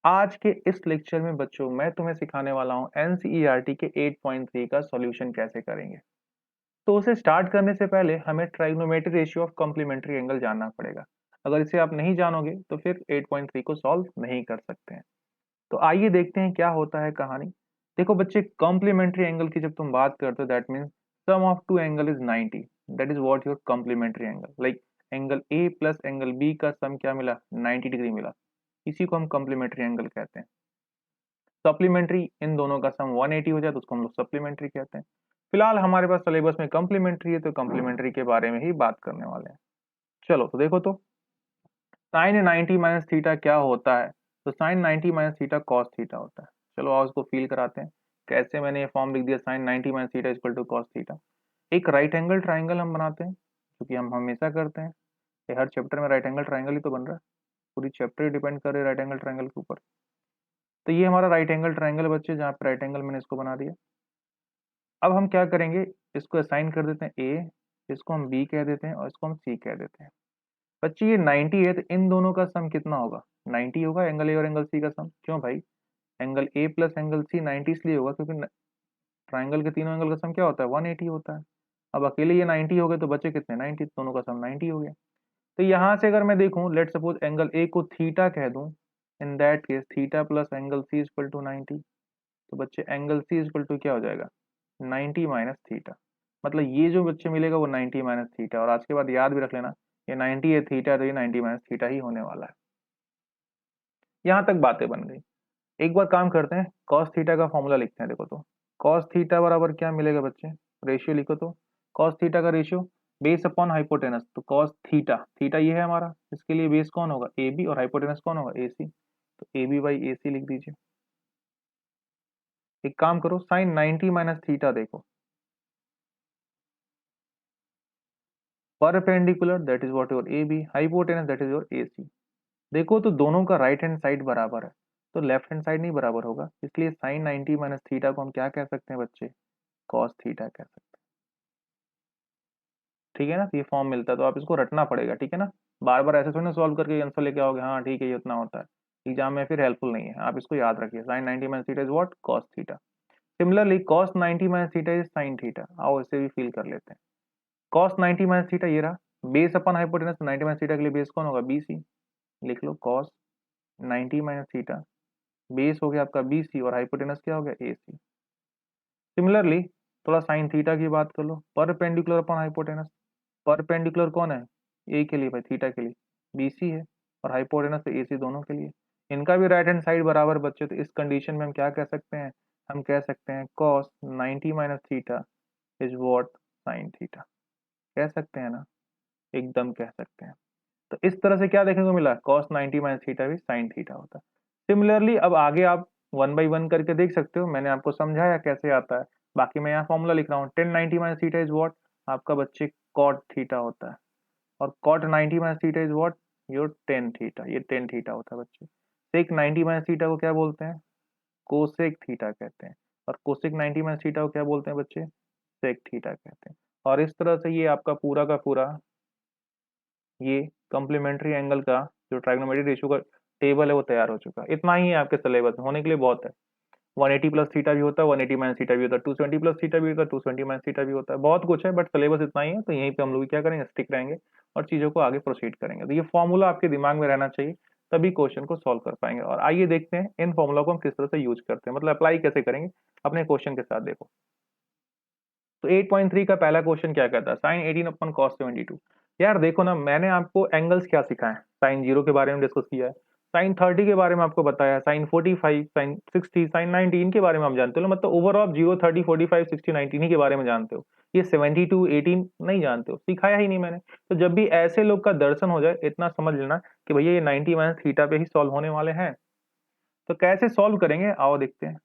आज के इस लेक्चर में बच्चों मैं तुम्हें सिखाने वाला हूं एनसीईआरटी के 8.3 का सॉल्यूशन कैसे करेंगे। तो उसे स्टार्ट करने से पहले हमें trigonometry ratio of complementary angle जानना पड़ेगा। अगर इसे आप नहीं जानोगे तो फिर 8.3 को सॉल्व नहीं कर सकते हैं। तो आइए देखते हैं क्या होता है कहानी। देखो बच्चे, कॉम्प्लीमेंट्री एंगल की जब तुम बात करते हो that means sum of two angle is 90। That is what your complementary angle. Like angle A plus angle B का सम क्या मिला, 90 डिग्री मिला। इसी को हम कॉम्प्लीमेंट्री एंगल कहते हैं। सप्लीमेंट्री इन दोनों का सम 180 हो जाए तो उसको हम लोग सप्लीमेंट्री कहते हैं। फिलहाल हमारे पास सिलेबस में कॉम्प्लीमेंट्री है तो कॉम्प्लीमेंट्री के बारे में ही बात करने वाले हैं। चलो तो देखो, तो साइन 90 माइनस थीटा क्या होता है। तो sine 90 minus theta cos theta होता है। चलो आओ उसको फील कराते हैं। कैसे मैंने ये फॉर्म लिख दिया, sine 90 minus theta equal to cos theta. एक राइट एंगल ट्राइंगल हम बनाते हैं, क्योंकि हम हमेशा करते हैं। ये हर चैप्टर में राइट एंगल ट्राइंगल ही तो बन रहा है। पूरी चैप्टर डिपेंड कर रही है राइट एंगल ट्राइंगल के ऊपर। तो ये हमारा राइट एंगल ट्राइंगल बच्चे, जहाँ पे राइट एंगल मैंने इसको बना दिया। अब हम क्या करेंगे, इसको असाइन कर देते हैं ए, इसको हम बी कह देते हैं और इसको हम सी कह देते हैं। बच्चे ये 90 है तो इन दोनों का सम कितना होगा, 90 होगा, एंगल ए और एंगल सी का सम। क्यों भाई, angle A plus angle C 90 इसलिए होगा क्योंकि ट्राइंगल के तीनों एंगल का सम क्या होता है, 180 होता है। अब अकेले ये 90 हो गए तो बचे कितने, 90, दोनों का सम 90 हो गया। तो यहाँ से अगर मैं देखूं, लेट सपोज एंगल ए को थीटा कह दूं, in that case theta plus angle C equal to 90। तो बच्चे एंगल सी इक्वल टू क्या हो जाएगा, 90 माइनस थीटा। मतलब ये जो बच्चे मिलेगा वो 90 माइनस थीटा। और आज के बाद याद भी रख लेना, ये 90 है थीटा है तो ये 90 माइनस थीटा ही होने वाला है। यहाँ तक बातें बन गई। एक बार काम करते हैं, कॉस थीटा का फॉर्मूला लिखते हैं। देखो तो कॉस थीटा बराबर क्या मिलेगा बच्चे, रेशियो लिखो तो। कॉस थीटा का रेशियो बेस अपॉन हाइपोटेनस। तो कॉस थीटा, थीटा ये है हमारा, इसके लिए बेस कौन होगा, ए बी, और हाइपोटेनस कौन होगा, ए सी। तो ए बी बाई ए सी लिख दीजिए। एक काम करो, साइन 90 माइनस थीटा देखो, perpendicular that is what your A B, hypotenuse that is your A C. देखो तो दोनों का राइट हैंड साइड बराबर है, तो लेफ्ट हैंड साइड नहीं बराबर होगा, इसलिए साइन 90 माइनस थीटा को हम क्या कह सकते हैं बच्चे, कॉस थीटा कह सकते हैं। ठीक है ना, तो ये फॉर्म मिलता है, तो आप इसको रटना पड़ेगा, ठीक है ना। बार बार ऐसे थोड़ी ना सॉल्व करके आंसर लेके आओगे, हाँ ठीक है ये उतना होता है, एग्जाम में फिर हेल्पफुल नहीं है। आप इसको याद रखिए, sine 90 minus theta is what, cos theta. Similarly cos 90 minus theta is sine theta. आओ इसे भी फील कर लेते हैं। कॉस 90 माइनस थीटा ये रहा, बेस अपन हाइपोटेनस, 90 माइनस थीटा के लिए बेस कौन होगा, बी सी। लिख लो कॉस 90 माइनस थीटा, बेस हो गया आपका बी सी और हाइपोटेनस क्या हो गया, ए सी। सिमिलरली थोड़ा साइन थीटा की बात कर लो, परपेंडिकुलर अपॉन हाइपोटेनस। परपेंडिकुलर कौन है, ए के लिए भाई, थीटा के लिए बी सी है, और हाइपोटेनस ए सी दोनों के लिए। इनका भी राइट हैंड साइड बराबर बच्चे, तो इस कंडीशन में हम क्या कह सकते हैं, हम कह सकते हैं cos 90 minus theta is what, sine theta. कह सकते हैं ना, एकदम कह सकते हैं। तो इस तरह से क्या देखने को मिला, cos 90 माइनस थीटा भी sin थीटा होता है। सिमिलरली अब आगे आप वन बाई वन करके देख सकते हो, मैंने आपको समझाया कैसे आता है। बाकी मैं यहाँ फॉर्मूला लिख रहा हूँ, ten 90 minus theta is what, आपका बच्चे cot थीटा होता है। और cot 90 minus theta is what, your tan theta. ये टेन थीटा होता है बच्चे। सेक 90 माइनस थीटा को क्या बोलते हैं, कोसेक थीटा कहते हैं। और कोसेक 90 माइनस थीटा को क्या बोलते हैं बच्चे, सेक थीटा कहते हैं। और इस तरह से ये आपका पूरा का पूरा ये कॉम्प्लीमेंट्री एंगल का जो ट्राइगोनोमेट्रिक रेशियो का टेबल है वो तैयार हो चुका है। इतना ही है आपके सिलेबस में, होने के लिए बहुत है। 180 प्लस थीटा भी होता है, 180 माइनस थीटा भी होता है, 220 प्लस थीटा भी होता है, 220 माइनस थीटा भी होता है, बहुत कुछ है, बट सिलेबस इतना ही है। तो यहीं पे हम लोग क्या करेंगे, स्टिक रहेंगे और चीजों को आगे प्रोसीड करेंगे। तो ये फॉर्मूला आपके दिमाग में रहना चाहिए, तभी क्वेश्चन को सॉल्व कर पाएंगे। और आइए देखते हैं इन फॉर्मूला को हम किस तरह से यूज करते हैं, मतलब अप्लाई कैसे करेंगे अपने क्वेश्चन के साथ। देखो तो 8.3 का पहला क्वेश्चन क्या कहता है, साइन 18 अपन कॉस 72। यार देखो ना, मैंने आपको एंगल्स क्या सिखाए, साइन 0 के बारे में डिस्कस किया है, साइन 30 के बारे में आपको बताया, साइन 45, साइन 60, साइन 90 इनके बारे में आप जानते हो। मतलब ओवरऑल 0, 30, 45, 60, 90 ही के बारे में जानते हो। ये 72, 18 नहीं जानते हो, सिखाया ही नहीं मैंने। तो जब भी ऐसे लोग का दर्शन हो जाए, इतना समझ लेना कि भैया ये 90 माइनस थीटा पे ही सॉल्व होने वाले हैं। तो कैसे सॉल्व करेंगे, आओ देखते हैं।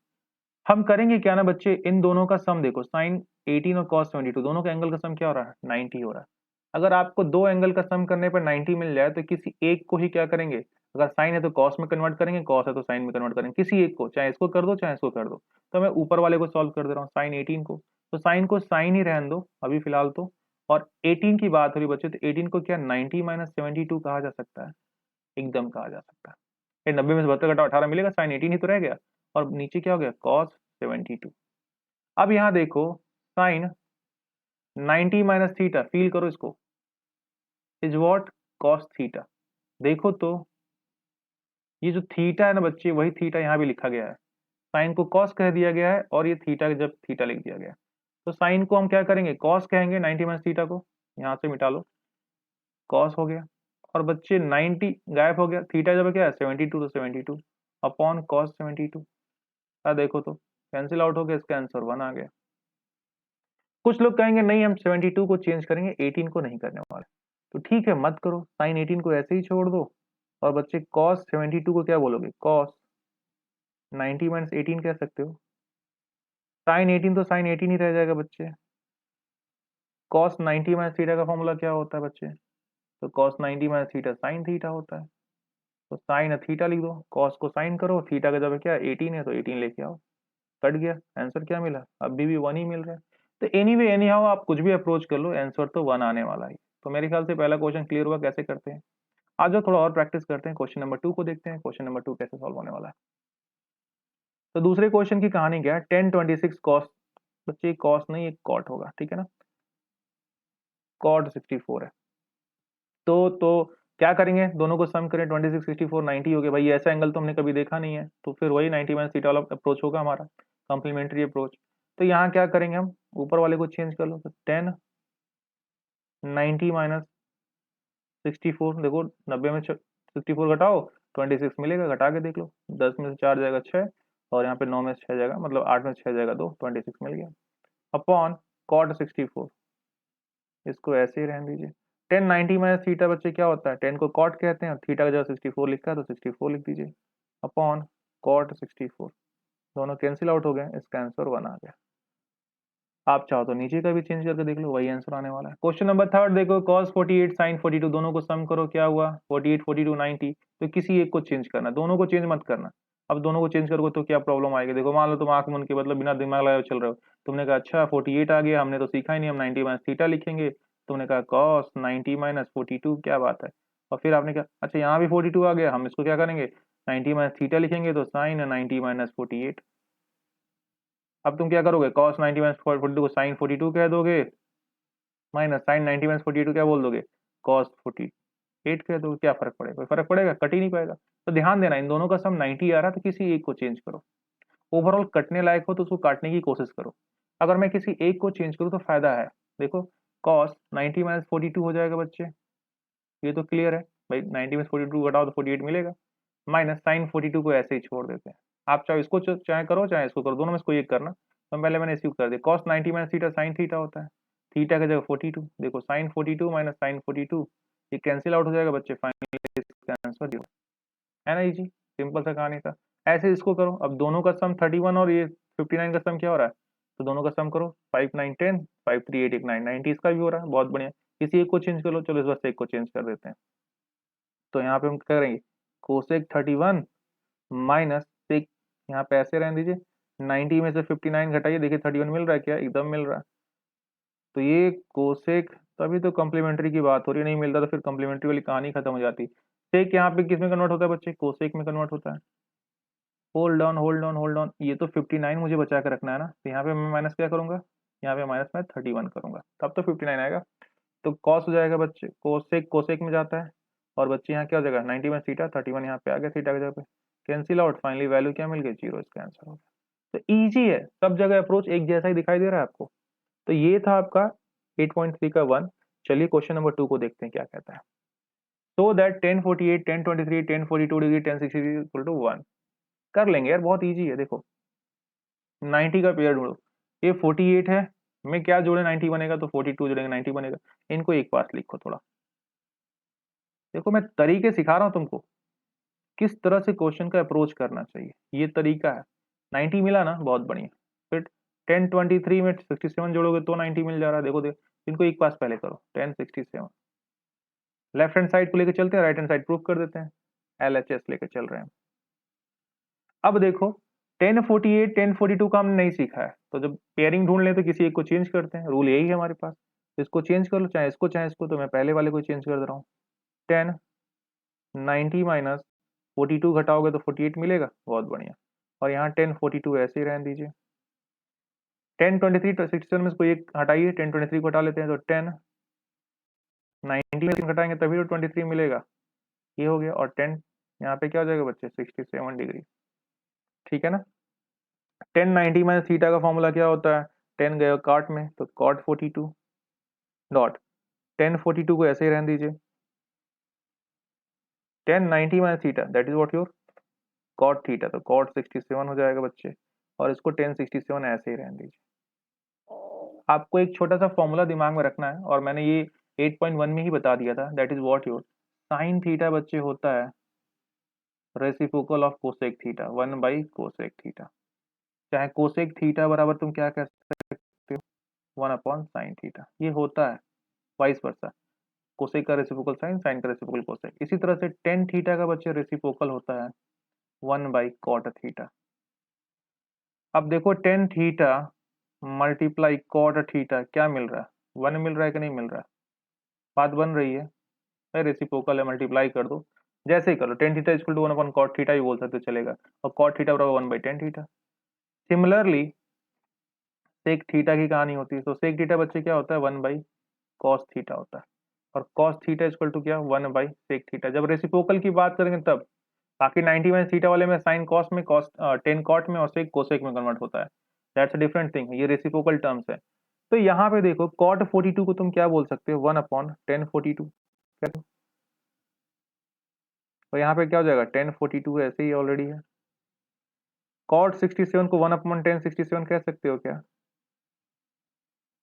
हम करेंगे क्या ना बच्चे, इन दोनों का सम देखो, साइन 18 और कॉस 72 दोनों का एंगल का सम क्या हो रहा है, 90 हो रहा है। अगर आपको दो एंगल का सम करने पर 90 मिल जाए तो किसी एक को ही क्या करेंगे, अगर साइन है तो कॉस में कन्वर्ट करेंगे, कॉस है तो साइन में कन्वर्ट करेंगे, किसी एक को, चाहे इसको कर दो चाहे इसको कर दो। तो मैं ऊपर वाले को सॉल्व कर दे रहा हूँ, साइन 18 को। तो साइन को साइन ही रहने दो अभी फिलहाल तो। और 18 की बात हो रही बच्चे, तो 18 को क्या 90 माइनस 72 कहा जा सकता है, एकदम कहा जा सकता है। ये 90 में से 72 घटाओ 18 मिलेगा, साइन 18 ही तो रह गया, और नीचे क्या हो गया कॉस 72। अब यहाँ देखो साइन 90 माइनस थीटा, फील करो इसको, इज व्हाट कॉस थीटा। देखो तो ये जो थीटा है ना बच्चे, वही थीटा यहाँ भी लिखा गया है, साइन को कॉस कह दिया गया है और ये थीटा जब थीटा लिख दिया गया है, तो साइन को हम क्या करेंगे कॉस कहेंगे, 90 माइनस थीटा को यहाँ से मिटा लो, कॉस हो गया, और बच्चे 90 गायब हो गया, थीटा जब क्या है 72, तो 72 अपॉन कॉस 72। देखो तो कैंसिल आउट हो गया, इसका आंसर 1 आ गया। कुछ लोग कहेंगे नहीं हम 72 को चेंज करेंगे, 18 को नहीं करने वाले, तो ठीक है मत करो, साइन 18 को ऐसे ही छोड़ दो, और बच्चे कॉस 72 को क्या बोलोगे कॉस 90 माइनस 18 कह सकते हो, साइन 18 तो साइन 18 ही रह जाएगा बच्चे। कॉस 90 माइनस थीटा का फॉर्मूला क्या होता है बच्चे, तो cos 90 minus theta sine theta होता है, तो साइन थीटा लिख दो, कॉस को साइन करो, थीटा का जब क्या 18 है तो 18 लेके आओ, कट गया, आंसर क्या मिला, अभी भी 1 ही मिल रहा है। तो एनीवे एनी हाउ आप कुछ भी अप्रोच कर लो, आंसर तो 1 आने वाला है। तो मेरे ख्याल से पहला क्वेश्चन क्लियर हुआ कैसे करते हैं। आज थोड़ा और प्रैक्टिस करते हैं, क्वेश्चन नंबर 2 को देखते हैं, क्वेश्चन नंबर 2 कैसे सॉल्व होने वाला है। तो दूसरे क्वेश्चन की कहानी क्या है, 1026 कॉस, बच्चे कॉस नहीं एक कॉट होगा, ठीक है ना, कॉट 64 है, तो क्या करेंगे, दोनों को सम करें, 26 64 90 हो गया, भाई ऐसा एंगल तो हमने कभी देखा नहीं है, तो फिर वही 90 माइनस थीटा वाला अप्रोच होगा हमारा, कॉम्प्लीमेंट्री अप्रोच। तो यहाँ क्या करेंगे हम, ऊपर वाले को चेंज कर लो, तो 10 90 माइनस 64, देखो 90 में 64 घटाओ 26 मिलेगा, घटा के देख लो, 10 में से 4 जाएगा 6, और यहाँ पे 9 में से 6 जाएगा, मतलब 8 में से 6 जाएगा 2, 26 मिल गया, अपॉन कॉट 64, इसको ऐसे ही रहने दीजिए। 10 90 माइनस थीटा बच्चे क्या होता है, 10 को कॉट कहते हैं, और थीटा का जगह 64 लिखा है तो 64 लिख दीजिए, अपॉन कॉट 64, दोनों कैंसिल आउट हो गए, इसका आंसर 1 आ गया। आप चाहो तो नीचे का भी चेंज करके देख लो, वही आंसर आने वाला है। क्वेश्चन नंबर 3 देखो, cos 48 sin 42, दोनों को सम करो, क्या हुआ 48 42 90, तो किसी एक को चेंज करना, दोनों को चेंज मत करना। अब दोनों को चेंज करोगे तो क्या प्रॉब्लम आएगी, देखो मान लो तुम आंख मूंद के मतलब बिना दिमाग लगाए चल रहे हो, तुमने कहा अच्छा 48 आ गया, हमने तो सीखा ही नहीं, हम 90 माइनस थीटा लिखेंगे, तुमने कहा cos 90 माइनस 42, क्या बात है, और फिर आपने कहा अच्छा यहाँ भी 42 आ गया, हम इसको क्या करेंगे 90 माइनस थीटा लिखेंगे, तो साइन 90 माइनस 48। अब तुम क्या करोगे, cos 90 माइनस 42 को sin 42 कह दोगे, माइनस sin 90 माइनस 42 क्या बोल दोगे, cos 48 कह दोगे, क्या फर्क पड़ेगा, कोई फर्क पड़ेगा, कट ही नहीं पाएगा। तो ध्यान देना, इन दोनों का सम 90 आ रहा है, तो किसी एक को चेंज करो, ओवरऑल कटने लायक हो तो उसको काटने की कोशिश करो। अगर मैं किसी एक को चेंज करूँ तो फायदा है, देखो cos 90 माइनस 42 हो जाएगा बच्चे, ये तो क्लियर है भाई, 90 में 42 घटाओ तो 48 मिलेगा, माइनस साइन 42 को ऐसे ही छोड़ देते हैं, आप चाहे इसको चाहे करो चाहे इसको करो, दोनों में से कोई एक करना, तो पहले मैंने इसी को कर दिया, cos 90 minus theta sine theta होता है, थीटा की जगह 42, देखो साइन 42 माइनस साइन 42, ये कैंसिल आउट हो जाएगा बच्चे, फाइनली इसका आंसर 0 है ना, इजी सिंपल सा कहानी था। ऐसे इसको करो, अब दोनों का सम 31 और ये 59 का सम क्या हो रहा है, तो दोनों का सम करो, 5 9 10 5 3 8 1 9 90 इसका भी हो रहा है, बहुत बढ़िया, किसी एक को चेंज कर लो, चलो इस बार से एक को चेंज कर देते हैं, तो यहाँ पे हम क्या करेंगे, कोसेक 31 माइनस सेक, यहाँ पे ऐसे रहने दीजिए, 90 में से 59 घटाइए, देखिए 31 मिल रहा है क्या, एकदम मिल रहा है, तो ये कोसेक, तभी तो कॉम्प्लीमेंट्री की बात हो रही है, नहीं मिलता तो फिर कॉम्प्लीमेंट्री वाली कहानी खत्म हो जाती। सेक यहाँ पे किस में कन्वर्ट होता है बच्चे, कोसेक में कन्वर्ट होता है। Hold on hold on hold on, ये तो 59 मुझे बचा के रखना है ना, तो यहाँ पे मैं माइनस क्या करूंगा, यहाँ पे माइनस मैं 31 करूंगा, तब तो 59 आएगा, तो कॉस हो जाएगा बच्चे, कोसेक कोसेक में जाता है, और बच्चे यहाँ क्या हो जाएगा 90 में थीटा, 31 यहाँ पे आ गया थीटा की जगह पे, कैंसिल आउट, फाइनली वैल्यू क्या मिल गई 0, इसका आंसर हो गया। तो इजी है, सब जगह अप्रोच एक जैसा ही दिखाई दे रहा है आपको। तो ये था आपका 8.3 का 1। चलिए क्वेश्चन नंबर 2 को देखते हैं क्या कहता है। So that 1048 1023 1042 degree 1060 equal to 1, कर लेंगे यार, बहुत इजी है। देखो 90 का पेयर ढूंढो, ये 48 है, मैं क्या जोड़े 90 बनेगा, तो 42 जोड़ेंगे 90 बनेगा, इनको एक पास लिखो थोड़ा। देखो मैं तरीके सिखा रहा हूं तुमको, किस तरह से क्वेश्चन का अप्रोच करना चाहिए, ये तरीका है। 90 मिला ना, बहुत बढ़िया, फिर 1023 में 67 जोड़ोगे तो 90 मिल जा रहा है, देखो देखो इनको एक पास पहले करो, 1067, लेफ्ट हैंड साइड को लेकर चलते हैं, राइट हैंड साइड प्रूव कर देते हैं, LHS लेकर चल रहे हैं। अब देखो 1048 1042 का हमने नहीं सीखा है, तो जब पेयरिंग ढूंढ लें तो किसी एक को चेंज करते हैं, रूल यही है हमारे पास, इसको चेंज कर लो, चाहे इसको चाहे इसको, तो मैं पहले वाले को चेंज कर दे रहा हूँ, 10 90 माइनस 42 घटाओगे तो 48 मिलेगा, बहुत बढ़िया। और यहाँ 10 42 ऐसे ही रहने दीजिए। 10 23 तो 67 में से कोई एक हटाइए, 10 23 को हटा लेते हैं तो 10 90 में से घटाएंगे तभी तो 23 मिलेगा, ये हो गया। और 10 यहाँ पे क्या हो जाएगा बच्चे 67 डिग्री, ठीक है ना। 10 90 माइनस थीटा का फॉर्मूला क्या होता है, 10 गया कॉट में तो कॉट 42 डॉट 10 42 को ऐसे ही रहने दीजिए। 10 90 minus theta that is what your cot theta, तो कॉट 67 हो जाएगा बच्चे। और इसको 10 67 ऐसे ही रहने दीजिए। आपको एक छोटा सा फॉर्मूला दिमाग में रखना है, और मैंने ये 8.1 में ही बता दिया था, that is what your sine theta बच्चे होता है reciprocal of cosec theta 1 by cosec theta. चाहे कोसेक थीटा बराबर तुम क्या कह सकते हो 1 अपॉन साइन थीटा, ये होता है वाइस वर्सा। कोसेक का रेसिप्रोकल साइन, साइन का रेसिप्रोकल कोसेक। इसी तरह से टेन थीटा का बच्चे रेसिप्रोकल होता है 1 बाई कॉट थीटा। अब देखो tan theta multiply cot theta क्या मिल रहा है, 1 मिल रहा है कि नहीं मिल रहा है, बात बन रही है। भाई रेसिप्रोकल है, मल्टीप्लाई कर दो, जैसे ही कर लो। Tan theta equal to 1 upon cot theta ही बोल सकते हो, चलेगा। और कॉट थीटा बराबर 1 by tan theta. Similarly sec theta की कहानी होती है, तो सेक थीटा बच्चे क्या होता है 1 बाई कॉस थीटा होता है। और कॉस थीटा इक्वल टू क्या 1 बाई सेक थीटा। जब रेसिप्रोकल की बात करेंगे तब बाकी 90 माइनस थीटा वाले में साइन कॉस में, कॉस 10 कॉट में, और सेक कोसेक में कन्वर्ट होता है। दैट्स अ डिफरेंट थिंग, ये रेसिप्रोकल टर्म्स है। तो यहाँ पे देखो कॉट 42 को तुम क्या बोल सकते हो 1 अपॉन 10 42। तो यहाँ पे क्या हो जाएगा 10 42 ऐसे ही ऑलरेडी है। कॉट 67 को 1 अपॉन 10 67 कह सकते हो क्या,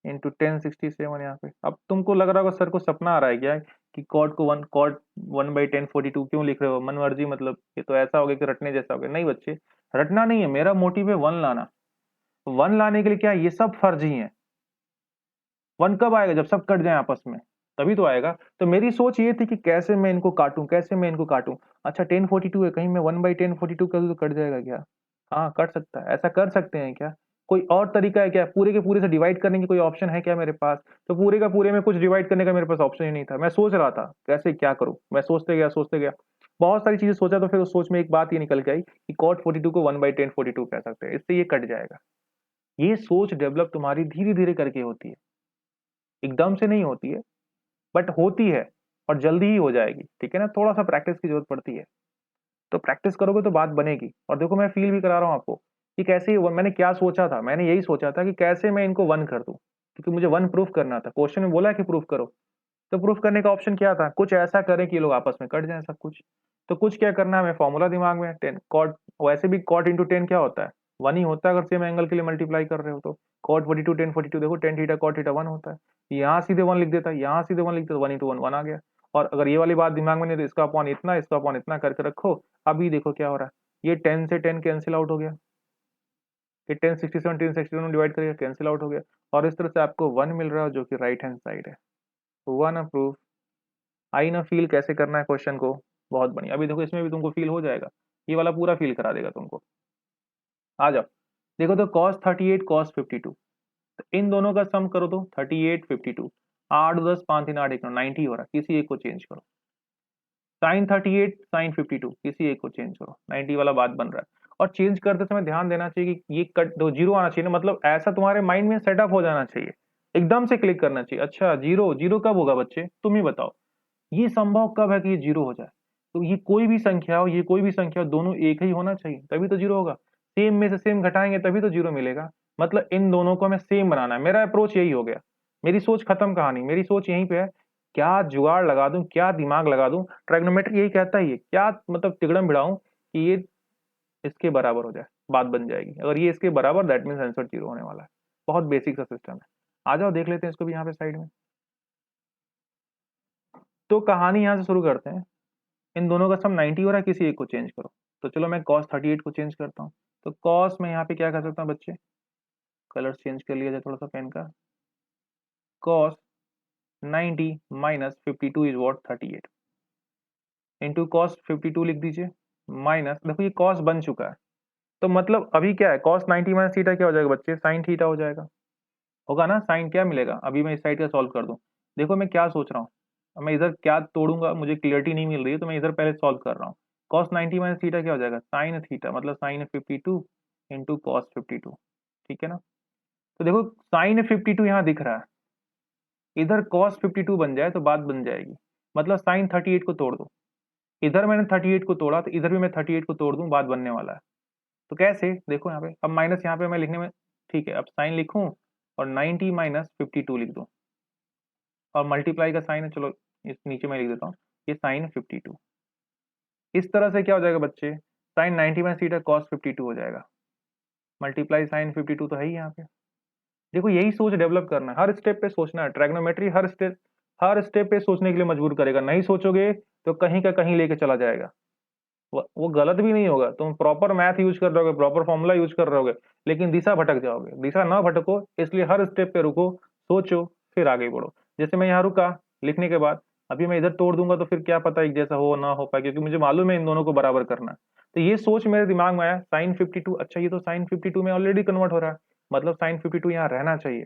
इंटू 1067 यहाँ पे। अब तुमको लग रहा होगा सर को सपना आ रहा है क्या कि कॉट को 1 कॉट 1 बाई 1042 क्यों लिख रहे हो, मन मर्जी, मतलब ये तो ऐसा हो गया कि रटने जैसा हो गया। नहीं बच्चे, रटना नहीं है, मेरा मोटिव है 1 लाना। 1 लाने के लिए क्या ये सब फर्जी है। 1 कब आएगा, जब सब कट जाए आपस में, तभी तो आएगा। तो मेरी सोच ये थी कि कैसे मैं इनको काटूं, कैसे मैं इनको काटूं। अच्छा 1042 है, कहीं मैं 1 बाई 1042 कर दूं तो कट जाएगा क्या, हाँ कट सकता है। ऐसा कर सकते हैं क्या, कोई और तरीका है क्या, पूरे के पूरे से डिवाइड करने की कोई ऑप्शन है क्या मेरे पास। तो पूरे का पूरे में कुछ डिवाइड करने का मेरे पास ऑप्शन ही नहीं था। मैं सोच रहा था कैसे क्या करूं, मैं सोचते गया बहुत सारी चीजें सोचा। तो फिर उस सोच में एक बात ये निकल के आई कि कॉट 42 को 1 बाई 1042 कह सकते हैं, इससे ये कट जाएगा। ये सोच डेवलप तुम्हारी धीरे धीरे करके होती है, एकदम से नहीं होती है, बट होती है और जल्दी ही हो जाएगी, ठीक है ना। थोड़ा सा प्रैक्टिस की जरूरत पड़ती है, तो प्रैक्टिस करोगे तो बात बनेगी। और देखो मैं फील भी करा रहा हूँ आपको कि कैसे मैंने क्या सोचा था, मैंने यही सोचा था कि कैसे मैं इनको 1 कर दूं, क्योंकि मुझे 1 प्रूफ करना था। क्वेश्चन में बोला कि प्रूफ करो, तो प्रूफ करने का ऑप्शन क्या था, कुछ ऐसा करें कि ये लोग आपस में कट जाए सब कुछ। तो कुछ क्या करना है, हमें फॉर्मूला दिमाग में 10 कॉट, वैसे भी कॉट इंटू 10 क्या होता है 1 ही होता है, अगर सेम एंगल के लिए मल्टीप्लाई कर रहे हो तो। कॉट 42 10 42 देखो 10 थीटा कॉट थीटा 1 होता है, यहाँ सीधे 1 लिख देता है, यहाँ सीधे 1 लिख देता, 1 इंटू 1 1 आ गया। और अगर ये वाली बात दिमाग में नहीं तो इसका अपॉन इतना, इसका अपॉन इतना करके रखो। अभी देखो क्या हो रहा है, ये 10 से 10 कैंसिल आउट हो गया, ये 10 67 10 67 डिवाइड करिए कैंसिल आउट हो गया। और इस तरह से आपको 1 मिल रहा है जो कि राइट हैंड साइड है। 1 अप्रूव। आई ना फील कैसे करना है क्वेश्चन को, बहुत बढ़िया। अभी देखो इसमें भी तुमको फील हो जाएगा, ये वाला पूरा फील करा देगा तुमको। आ जाओ देखो, तो cos 38 cos 52, तो इन दोनों का सम करो तो 38 52, 8 10 5 3 8 1 90 हो रहा है, किसी एक को चेंज करो। साइन 38 साइन 52, किसी एक को चेंज करो, 90 वाला बात बन रहा है। और चेंज करते समय ध्यान देना चाहिए कि ये कट दो जीरो आना चाहिए ना, मतलब ऐसा तुम्हारे माइंड में सेटअप हो जाना चाहिए, एकदम से क्लिक करना चाहिए। अच्छा जीरो जीरो कब होगा बच्चे, तुम ही बताओ, ये संभव कब है कि ये जीरो हो जाए। तो ये कोई भी संख्या हो, ये कोई भी संख्या हो, दोनों एक ही होना चाहिए तभी तो जीरो होगा। सेम में से सेम घटाएंगे तभी तो जीरो मिलेगा। मतलब इन दोनों को हमें सेम बनाना है, मेरा अप्रोच यही हो गया। मेरी सोच खत्म कहानी, मेरी सोच यहीं पे है, क्या जुगाड़ लगा दूं, क्या दिमाग लगा दूं। ट्राइग्नोमेट्री यही कहता ही है, क्या मतलब तिगड़म भिड़ाऊं कि ये इसके बराबर हो जाए, बात बन जाएगी। अगर ये इसके बराबर दैट मीन्स आंसर जीरो होने वाला है। बहुत बेसिक सा सिस्टम है। आ जाओ देख लेते हैं इसको भी यहाँ पे साइड में। तो कहानी यहाँ से शुरू करते हैं। इन दोनों का सम 90 हो रहा है, किसी एक को चेंज करो। तो चलो मैं cos 38 को चेंज करता हूँ। तो cos में यहाँ पे क्या कर सकता हूँ बच्चे, कलर चेंज कर लिया जाए थोड़ा सा पेन का। cos 90 minus 52 is what 38 into cos 52 लिख दीजिए। माइनस देखो ये cos बन चुका है, तो मतलब अभी क्या है cos 90 माइनस थीटा क्या हो जाएगा बच्चे, साइन थीटा हो जाएगा, होगा ना। साइन क्या मिलेगा, अभी मैं इस साइड का सॉल्व कर दूं। देखो मैं क्या सोच रहा हूँ, मैं इधर क्या तोड़ूंगा मुझे क्लियरिटी नहीं मिल रही है, तो मैं इधर पहले सॉल्व कर रहा हूँ। कॉस 90 माइनस थीटा क्या हो जाएगा, साइन थीटा, मतलब साइन 52 इंटू कॉस 52, ठीक है ना। तो देखो साइन 52 यहाँ दिख रहा है, इधर कॉस 52 बन जाए तो बात बन जाएगी, मतलब साइन 38 को तोड़ दो, इधर मैंने 38 को तोड़ा तो इधर भी मैं 38 को तोड़ दूं, बात बनने वाला है। तो कैसे, देखो यहाँ पे अब माइनस, यहाँ पे मैं लिखने में, ठीक है, अब साइन लिखूं और 90 माइनस 52 लिख दूं, और मल्टीप्लाई का साइन है, चलो इस नीचे मैं लिख देता हूँ, ये साइन 52। इस तरह से क्या हो जाएगा बच्चे, साइन 90 माइनस थीटा कॉस 52 हो जाएगा, मल्टीप्लाई साइन 52 तो है ही यहाँ पे। देखो यही सोच डेवलप करना है, हर स्टेप पे सोचना है, ट्रैग्नोमेट्री हर स्टेप पे सोचने के लिए मजबूर करेगा, नहीं सोचोगे तो कहीं का कहीं लेके चला जाएगा। वो गलत भी नहीं होगा, तुम प्रॉपर मैथ यूज कर रहोगे, प्रॉपर फॉर्मूला यूज कर रहोगे, लेकिन दिशा भटक जाओगे, दिशा ना भटको इसलिए हर स्टेप पे रुको, सोचो, फिर आगे बढ़ो। जैसे मैं यहाँ रुका लिखने के बाद, अभी मैं इधर तोड़ दूंगा तो फिर क्या पता एक जैसा हो ना हो पाए, क्योंकि मुझे मालूम है इन दोनों को बराबर करना है। तो ये सोच मेरे दिमाग में आया, साइन 52, अच्छा ये तो साइन 52 में ऑलरेडी कन्वर्ट हो रहा है, मतलब साइन 52 यहाँ रहना चाहिए।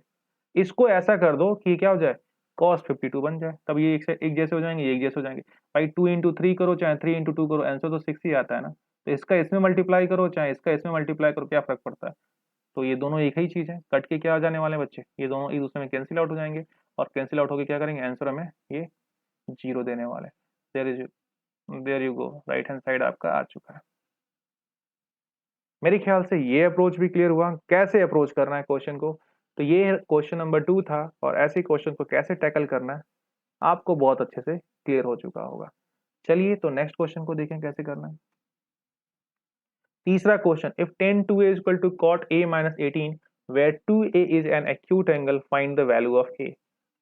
इसको ऐसा कर दो कि क्या हो जाए, कॉस 52 बन जाए, तब ये एक जैसे हो जाएंगे, ये एक जैसे हो जाएंगे। भाई 2 इंटू 3 करो चाहे 3 इंटू 2 करो, आंसर तो 6 ही आता है ना। तो इसका इसमें मल्टीप्लाई करो चाहे इसका इसमें मल्टीप्लाई करो, क्या फर्क पड़ता है। तो ये दोनों एक ही चीज है, कट के क्या आ जाने वाले हैं बच्चे, ये दोनों एक दूसरे में कैंसिल आउट हो जाएंगे, और कैंसिल आउट होकर क्या करेंगे, आंसर हमें ये 0 देने वाले। There you go, right hand side आपका आ चुका है। मेरे ख्याल से ये अप्रोच भी क्लियर हुआ, कैसे अप्रोच करना है क्वेश्चन को। तो ये क्वेश्चन नंबर 2 था, और ऐसे क्वेश्चन को कैसे टैकल करना है आपको बहुत अच्छे से क्लियर हो चुका होगा। चलिए तो नेक्स्ट क्वेश्चन को देखें कैसे करना है। तीसरा question, if tan 2a is equal to cot a minus 18 where 2a is an acute angle, find the value of a।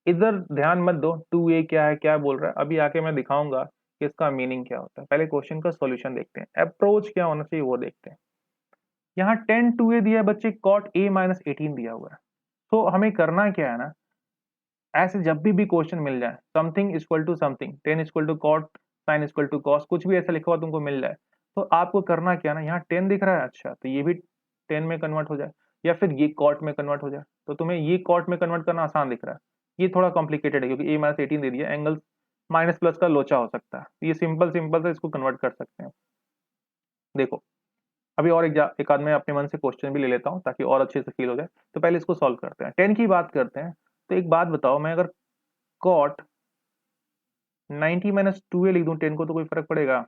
इधर ध्यान मत दो 2a क्या है, क्या बोल रहा है, अभी आके मैं दिखाऊंगा कि इसका मीनिंग क्या होता है। पहले क्वेश्चन का सॉल्यूशन देखते हैं, अप्रोच क्या होना चाहिए वो देखते हैं। यहाँ tan 2a दिया है बच्चे, cot a minus 18 दिया हुआ है, तो हमें करना क्या है ना, ऐसे जब भी क्वेश्चन मिल जाए, something equal to something, tan equal to cot, sine equal to cos, कुछ भी ऐसा लिखा हुआ तुमको मिल जाए, तो आपको करना क्या ना, यहाँ 10 दिख रहा है, अच्छा तो ये भी 10 में कन्वर्ट हो जाए, या फिर ये कॉट में कन्वर्ट हो जाए। तो तुम्हें ये कॉट में कन्वर्ट करना आसान दिख रहा है, ये थोड़ा कॉम्प्लिकेटेड है क्योंकि ए माइनस 18 दे दिया, एंगल माइनस प्लस का लोचा हो सकता है, ये सिंपल सिंपल से इसको कन्वर्ट कर सकते हैं। देखो अभी और एक आध में अपने मन से क्वेश्चन भी ले लेता हूँ ताकि और अच्छे से फील हो जाए। तो पहले इसको सॉल्व करते हैं, 10 की बात करते हैं। तो एक बात बताओ, मैं अगर कॉट 90 माइनस 2a लिख दूं 10 को, तो कोई फर्क पड़ेगा?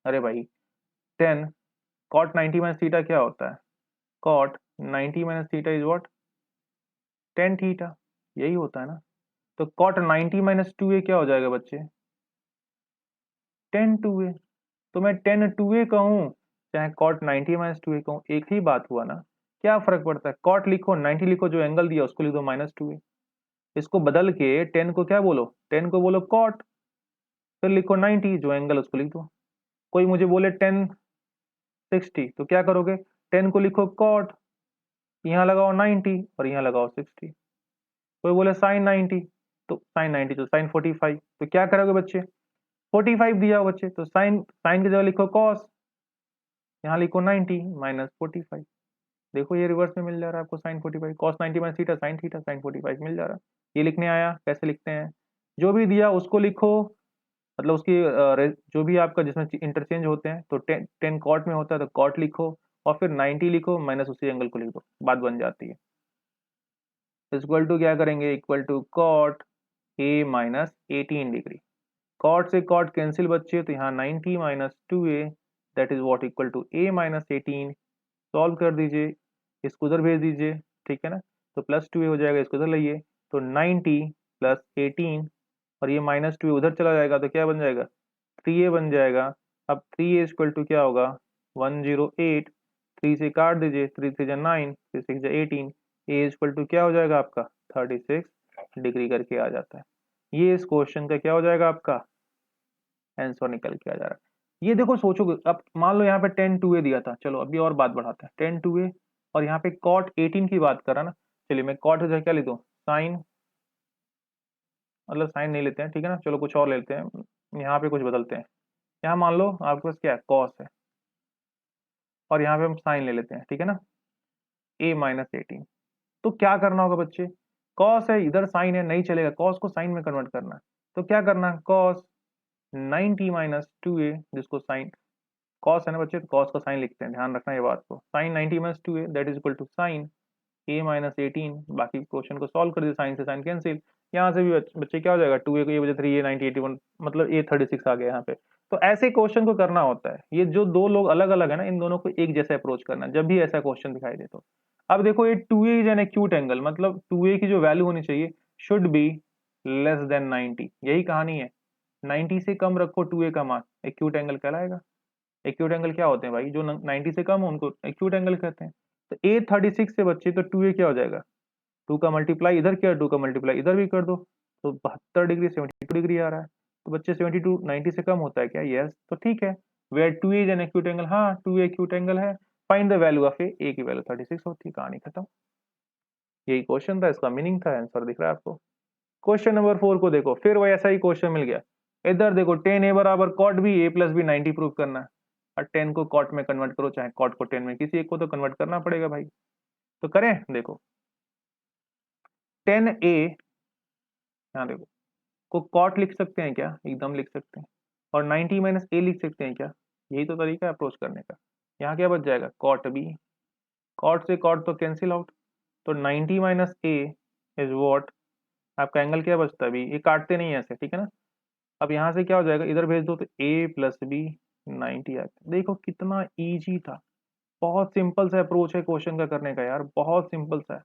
अरे भाई 10 कॉट 90 माइनस थीटा क्या होता है, cot 90 minus theta is what, tan theta, यही होता है ना। तो कॉट 90 माइनस 2a क्या हो जाएगा बच्चे, टेन 2a। तो मैं टेन 2a कहूं चाहे कॉट 90 माइनस 2a कहूं, एक ही बात हुआ ना, क्या फर्क पड़ता है, कॉट लिखो 90 लिखो, जो एंगल दिया उसको लिख दो माइनस 2a, इसको बदल के 10 को क्या बोलो, 10 को बोलो कॉट, फिर लिखो 90 जो एंगल उसको लिख दो। कोई मुझे बोले 10 60, तो क्या करोगे, 10 को लिखो कॉट, यहाँ लगाओ 90 और यहाँ लगाओ 60। कोई बोले साइन 90, तो साइन 90 तो साइन 45, तो क्या करोगे बच्चे, 45 दिया हो बच्चे, तो साइन साइन की जगह लिखो कॉस, यहाँ लिखो 90 माइनस 45। देखो ये रिवर्स में मिल जा रहा है आपको, sine 45 cos 90 minus theta sine theta, sine 45 मिल जा रहा है। ये लिखने आया, कैसे लिखते हैं, जो भी दिया उसको लिखो, मतलब उसकी जो भी आपका जिसमें इंटरचेंज होते हैं, तो 10 कॉट में होता है तो कॉट लिखो, और फिर 90 लिखो माइनस उसी एंगल को लिख दो, बात बन जाती है। इक्वल टू क्या करेंगे, equal to cot A minus 18 degree, cot से कॉट कैंसिल बच्चे, तो यहाँ 90 minus 2a that is what equal to a minus 18। Solve कर दीजिए, इसको उधर भेज दीजिए, ठीक है ना, तो प्लस 2a हो जाएगा, इसको उधर लाइए, तो 90 प्लस 18, और ये माइनस 2a उधर चला जाएगा तो क्या बन जाएगा, 3a बन जाएगा। अब 3a इक्वल टू क्या होगा, 108, 3 से काट दीजिए, 3 से 9, 3 6 18, a इक्वल टू क्या हो जाएगा आपका 36 डिग्री करके आ जाता है। ये इस क्वेश्चन का क्या हो जाएगा, आपका आंसर निकल के आ जा रहा है। ये देखो सोचो, अब मान लो यहाँ पे 10 2a दिया था, चलो अभी और बात बढ़ाते हैं, 10 2a और यहाँ पे कॉट 18 की बात करा ना, चलिए मैं कॉट जो है क्या लिख दूँ, साइन, मतलब साइन नहीं लेते हैं, ठीक है ना, चलो कुछ और लेते हैं, यहाँ पे कुछ बदलते हैं। यहाँ मान लो आपके पास क्या है, कॉस है, और यहाँ पे हम साइन ले लेते हैं, ठीक है ना, a माइनस 18। तो क्या करना होगा बच्चे, कॉस है इधर साइन है, नहीं चलेगा, कॉस को साइन में कन्वर्ट करना है, तो क्या करना है, कॉस 90 माइनस 2a, जिसको साइन कॉस है ना बच्चे, तो कॉस का साइन लिखते हैं, ध्यान रखना ये बात को। Sine 90 minus 2a that is equal to sine a minus 18। बाकी क्वेश्चन को सॉल्व कर दिया, साइन से साइन कैंसिल, यहाँ से भी बच्चे क्या हो जाएगा, 2a को ये वजह 3a 90 81, मतलब a 36 आ गया यहाँ पे। तो ऐसे क्वेश्चन को करना होता है, ये जो दो लोग अलग अलग है ना, इन दोनों को एक जैसे अप्रोच करना जब भी ऐसा क्वेश्चन दिखाई दे। तो अब देखो ये 2a is an acute angle, मतलब 2a की जो वैल्यू होनी चाहिए शुड बी लेस देन 90, यही कहानी है। 90 से कम रखो 2a का मान, एक्यूट एंगल कहलाएगा। एक्यूट एंगल क्या होते हैं भाई, जो 90 से कम हो उनको एक्यूट एंगल कहते हैं। तो a 36 से बच्चे तो 2a क्या हो जाएगा, 2 का मल्टीप्लाई इधर किया, 2 का मल्टीप्लाई इधर भी कर दो, तो 72 डिग्री 72 डिग्री आ रहा है। तो बच्चे 72 90 से कम होता है क्या, यस, तो ठीक है। Where 2a is an acute angle, हाँ 2a एक्यूट एंगल है। Find the value of a की वैल्यू 36 होती है, कहानी खत्म। यही क्वेश्चन था, इसका मीनिंग था, आंसर दिख रहा है आपको। क्वेश्चन नंबर 4 को देखो, फिर वो ऐसा ही क्वेश्चन मिल गया। इधर देखो 10a बराबर cot B, a plus B 90 prove करना है, और 10 को कॉट में कन्वर्ट करो, चाहे कॉट को 10 में, किसी एक को तो कन्वर्ट करना पड़ेगा भाई। तो करें, देखो 10a, यहाँ देखो, को कॉट लिख सकते हैं क्या, एकदम लिख सकते हैं, और 90 माइनस a लिख सकते हैं क्या, यही तो तरीका है अप्रोच करने का। यहाँ क्या बच जाएगा, कॉट बी, कॉट से कॉट तो कैंसिल आउट, तो 90 माइनस a इज वॉट, आपका एंगल क्या बचता है अभी, ये काटते नहीं है ऐसे, ठीक है ना। अब यहाँ से क्या हो जाएगा, इधर भेज दो तो a प्लस बी 90 आ, देखो कितना इजी था, बहुत सिंपल सा अप्रोच है क्वेश्चन का करने का यार, बहुत सिंपल सा है।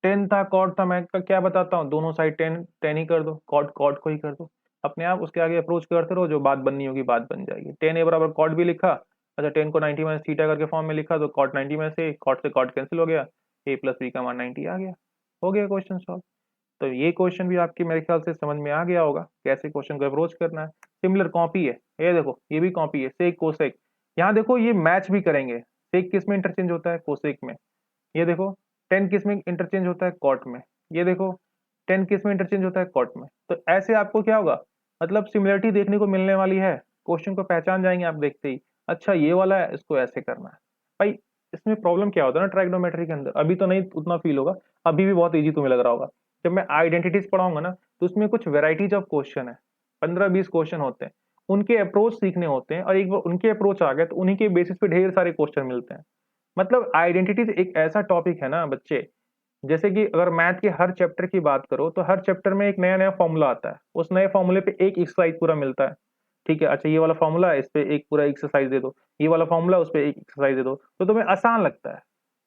10 था, कॉट था, मैं क्या बताता हूँ, दोनों साइड 10 10 ही कर दो, कॉट कॉट को ही कर दो, अपने आप उसके आगे अप्रोच करते रहो, जो बात बननी होगी बात बन जाएगी। 10a बराबर कॉट भी लिखा, अच्छा 10 को 90 माइनस थीटा करके फॉर्म में लिखा, तो कॉट 90 में से कॉट कैंसिल हो गया, a प्लस बी का मान 90 आ गया, हो गया क्वेश्चन सॉल्व। तो ये क्वेश्चन भी आपके मेरे ख्याल से समझ में आ गया होगा, कैसे क्वेश्चन को अप्रोच करना है। सिमिलर कॉपी है, ये देखो ये भी कॉपी है, सेक कोसेक, यहाँ देखो ये मैच भी करेंगे, सेक किस में इंटरचेंज होता है, कोसेक में। ये देखो 10 किस में इंटरचेंज होता है, कॉट में। ये देखो 10 किस में इंटरचेंज होता है, कॉट में। तो ऐसे आपको क्या होगा, मतलब सिमिलरिटी देखने को मिलने वाली है, क्वेश्चन को पहचान जाएंगे आप देखते ही, अच्छा ये वाला है, इसको ऐसे करना है भाई। इसमें प्रॉब्लम क्या होता है ना, ट्राइगोनोमेट्री के अंदर अभी तो नहीं उतना फील होगा, अभी भी बहुत इजी तुम्हें लग रहा होगा। जब मैं आइडेंटिटीज पढ़ाऊंगा ना, तो उसमें कुछ वेराइटीज ऑफ क्वेश्चन है, 15-20 क्वेश्चन होते हैं, उनके अप्रोच सीखने होते हैं, और एक बार उनके अप्रोच आ गए तो उन्हीं के बेसिस पे ढेर सारे क्वेश्चन मिलते हैं। मतलब आइडेंटिटीज एक ऐसा टॉपिक है ना बच्चे, जैसे कि अगर मैथ के हर चैप्टर की बात करो, तो हर चैप्टर में एक नया नया फॉर्मूला आता है, उस नए फॉर्मूले पे एक एक्सरसाइज पूरा मिलता है, ठीक है। अच्छा ये वाला फॉर्मूला है, इस पे एक पूरा एक्सरसाइज दे दो, ये वाला फॉर्मूला उस पे एक एक्सरसाइज दे दो, तो तुम्हें आसान लगता है।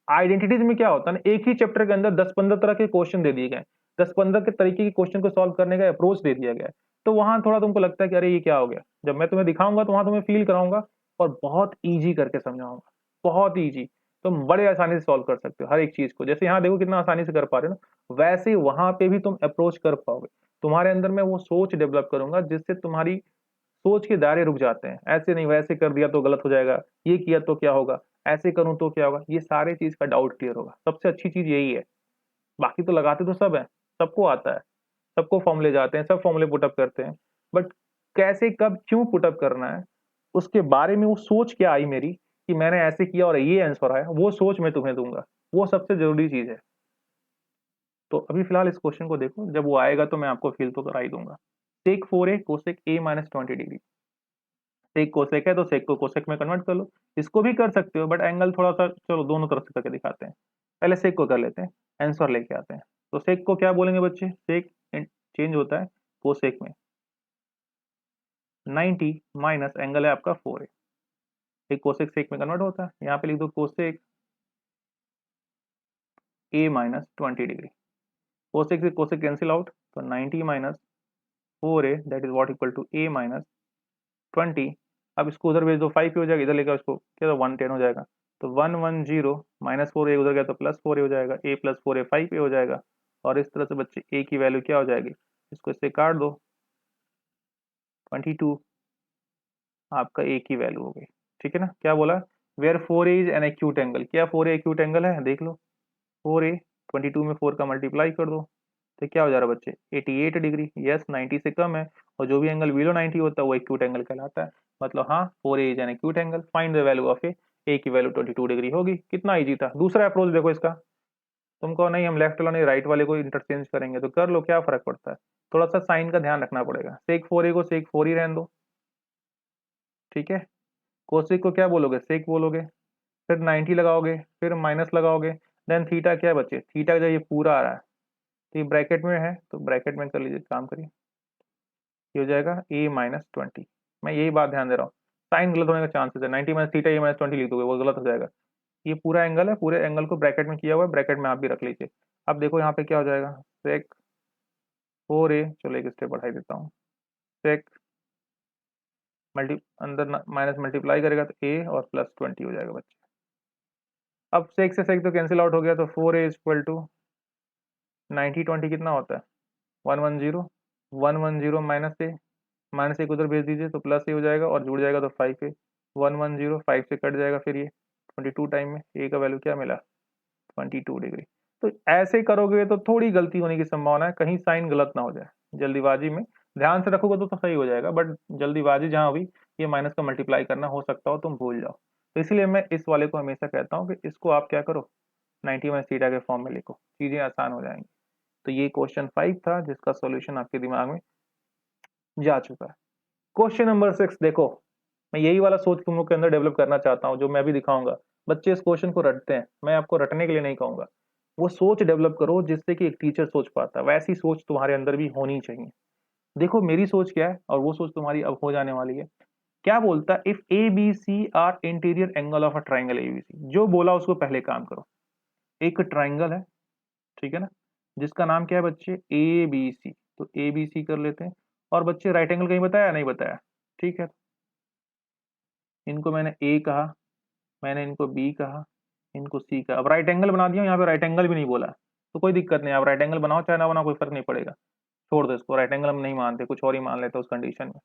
आइडेंटिटीज में क्या होता है ना, एक ही चैप्टर के अंदर 10-15 तरह के क्वेश्चन दे दिए गए, 10-15 के तरीके के क्वेश्चन को सॉल्व करने का अप्रोच दे दिया गया है। तो वहां थोड़ा तुमको लगता है कि अरे ये क्या हो गया, जब मैं तुम्हें दिखाऊंगा तो वहां तुम्हें फील कराऊंगा, और बहुत ईजी करके समझाऊंगा, बहुत ईजी, तुम बड़े आसानी से सॉल्व कर सकते हो हर एक चीज को। जैसे यहाँ देखो कितना आसानी से कर पा रहे हो ना, वैसे ही वहां पे भी तुम अप्रोच कर पाओगे। तुम्हारे अंदर में वो सोच डेवलप करूंगा जिससे तुम्हारी सोच के दायरे रुक जाते हैं, ऐसे नहीं वैसे कर दिया तो गलत हो जाएगा, ये किया तो क्या होगा, ऐसे करूं तो क्या होगा, ये सारे चीज का डाउट क्लियर होगा। सबसे अच्छी चीज यही है, बाकी तो लगाते तो सब है, सबको आता है, सबको फॉर्मूले जाते हैं, सब फॉर्मूले पुटअप करते हैं, बट कैसे कब क्यों पुटअप करना है, उसके बारे में वो सोच क्या आई मेरी कि मैंने ऐसे किया और ये आंसर आया, वो सोच मैं तुम्हें दूंगा, वो सबसे जरूरी चीज है। तो अभी फिलहाल इस क्वेश्चन को देखो, जब वो आएगा तो मैं आपको फील तो करा ही दूंगा। Sec 4a cosec a minus 20 degree, sec cosec है तो सेक को कोसेक में कन्वर्ट कर लो, इसको भी कर सकते हो, बट एंगल थोड़ा सा, चलो दोनों तरफ से करके दिखाते हैं। पहले सेक को कर लेते हैं, आंसर लेके आते हैं। तो सेक को क्या बोलेंगे बच्चे, सेक चेंज होता है कोसेक में, 90 माइनस एंगल है आपका 4a, एक कोसेक सेक में कन्वर्ट होता है, यहाँ पे लिख दो cosec a minus 20 degree, cosec से कोसेक कैंसिल आउट, तो 90 minus 4a that is what equal to a minus 20। अब इसको उधर भेज दो, 5 हो जाएगा, इधर लेकर इसको क्या, तो 110 हो जाएगा, तो 110 माइनस 4a उधर गया तो प्लस 4a हो जाएगा, a प्लस 4a 5a हो जाएगा। और इस तरह से बच्चे a की वैल्यू क्या हो जाएगी, इसको इससे काट दो, 22 आपका a की वैल्यू हो गई, ठीक है ना। क्या बोला, where 4a is an acute angle, क्या 4a एक्यूट एंगल है, देख लो 4a, 22 में 4 का मल्टीप्लाई कर दो, तो क्या हो जा रहा है बच्चे, 88 डिग्री, यस 90 से कम है, और जो भी एंगल बिलो 90 होता है वो एक्यूट एंगल कहलाता है। मतलब हाँ 4a is an acute angle, find the value of A की वैल्यू 22 डिग्री होगी, कितना इजी था। दूसरा अप्रोच देखो इसका, तुमको नहीं हम लेफ्ट वाला नहीं राइट वाले को इंटरचेंज करेंगे, तो कर लो क्या फर्क पड़ता है, थोड़ा सा साइन का ध्यान रखना पड़ेगा। सेक 4a को सेक 4 ही रहने दो, ठीक है। कोसेक को क्या बोलोगे, सेक बोलोगे, फिर 90 लगाओगे, फिर माइनस लगाओगे, देन थीटा क्या बचे, थीटा जब ये पूरा आ रहा है तो ये ब्रैकेट में है तो ब्रैकेट में कर लीजिए, काम करिए, ये हो जाएगा a माइनस 20। मैं यही बात ध्यान दे रहा हूँ, साइन गलत होने का चांसेस है, 90 माइनस थीटा a माइनस 20 लिख दोगे वो गलत हो जाएगा। ये पूरा एंगल है, पूरे एंगल को ब्रैकेट में किया हुआ है, ब्रैकेट में आप भी रख लीजिए। अब देखो यहाँ पे क्या हो जाएगा, सेक 4a, चलो एक स्टेप बढ़ाई देता हूँ, सेक मल्टी अंदर माइनस मल्टीप्लाई करेगा तो a और प्लस 20 हो जाएगा बच्चे। अब सेक से सेक तो कैंसिल आउट हो गया, तो 4a इक्वल टू 90 20 कितना होता है 110, 110 माइनस एक उधर भेज दीजिए तो प्लस ए हो जाएगा और जुड़ जाएगा तो 5a, 110 5 से कट जाएगा, फिर ये 22 टाइम में ए का वैल्यू क्या मिला 22 डिग्री। तो ऐसे करोगे तो थोड़ी गलती होने की संभावना है, कहीं साइन गलत ना हो जाए जल्दीबाजी में, ध्यान से रखोगे तो सही हो जाएगा, बट जल्दीबाजी जहां हुई ये माइनस का मल्टीप्लाई करना हो सकता हो तुम भूल जाओ। तो इसलिए मैं इस वाले को हमेशा कहता हूँ कि इसको आप क्या करो 90 माइनस थीटा के फॉर्म में लिखो, चीजें आसान हो जाएंगी। तो ये क्वेश्चन 5 था जिसका सॉल्यूशन आपके दिमाग में जा चुका है। क्वेश्चन नंबर 6 देखो, मैं यही वाला सोच तुम लोग के अंदर डेवलप करना चाहता हूँ जो मैं भी दिखाऊंगा। बच्चे इस क्वेश्चन को रटते हैं, मैं आपको रटने के लिए नहीं कहूंगा, वो सोच डेवलप करो जिससे कि एक टीचर सोच पाता है, वैसी सोच तुम्हारे अंदर भी होनी चाहिए। देखो मेरी सोच क्या है और वो सोच तुम्हारी अब हो जाने वाली है। क्या बोलता है, if A B C are interior angle of a triangle ABC, जो बोला उसको पहले काम करो। एक ट्राइंगल है, ठीक है ना, जिसका नाम क्या है बच्चे ए बी सी, तो ए बी सी कर लेते हैं। और बच्चे राइट एंगल कहीं बताया नहीं बताया, ठीक है, इनको मैंने ए कहा, मैंने इनको बी कहा, इनको सी कहा। अब राइट एंगल बना दिया, यहाँ पे राइट एंगल भी नहीं बोला तो कोई दिक्कत नहीं, आप राइट एंगल बनाओ चाहे ना बनाओ कोई फर्क नहीं पड़ेगा, छोड़ दो इसको, राइट एंगल हम नहीं मानते, कुछ और ही मान लेते उस कंडीशन में।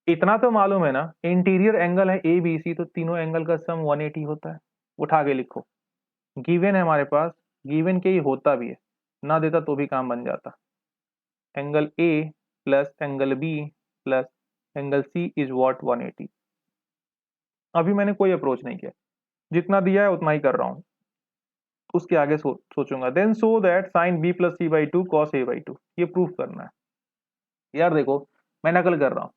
इतना तो मालूम है ना, इंटीरियर एंगल है ए बी सी, तो तीनों एंगल का सम 180 होता है, उठा के लिखो, गिवन है हमारे पास, गिवन के ही होता भी है, ना देता तो भी काम बन जाता। Angle A plus angle B plus angle C is what 180। अभी मैंने कोई अप्रोच नहीं किया, जितना दिया है उतना ही कर रहा हूं, उसके आगे सोचूंगा। Then so that sine B plus C by two cos A by two, ये प्रूफ करना है। यार देखो मैं नकल कर रहा हूँ